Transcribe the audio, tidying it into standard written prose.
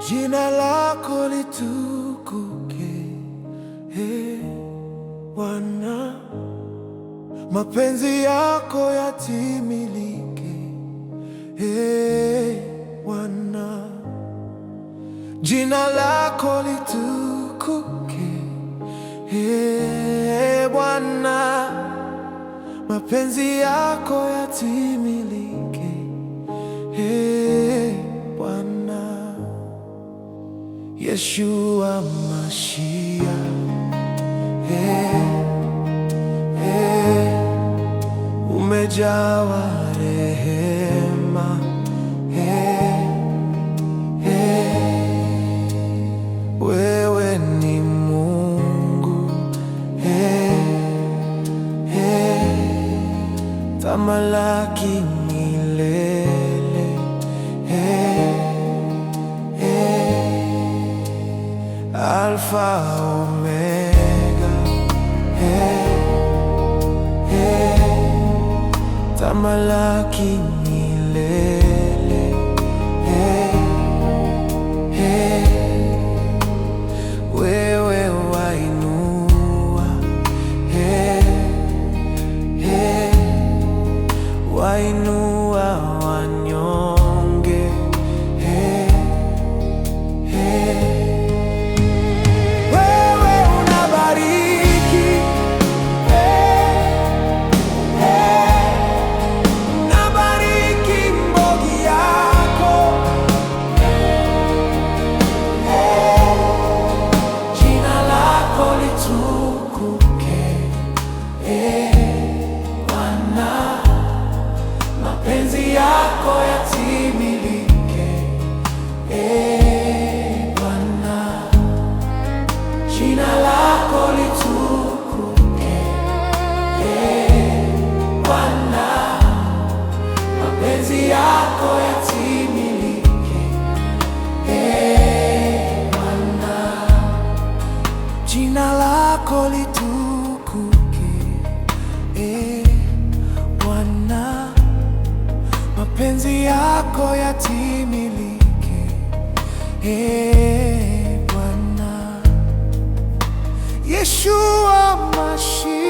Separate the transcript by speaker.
Speaker 1: Jina lako litukuke, Bwana, mapenzi yako yatimilike, Bwana. Jina lako litukuke, Bwana, mapenzi yako yatimilike, Bwana. Yeshua Mashiach, umejawa rehema, wewe ni Mungu, tamalaki milele, Alfa Omega, tamalaki milele, wewe wainua, wainua wanyonge, mapenzi yako yatimilike, Bwana. Jina lako litukuke, Bwana, mapenzi yako yatimilike, Bwana. Jina lako litukuke, Bwana, mapenzi yako yatimilike, Bwana. Yeshua Mashiach.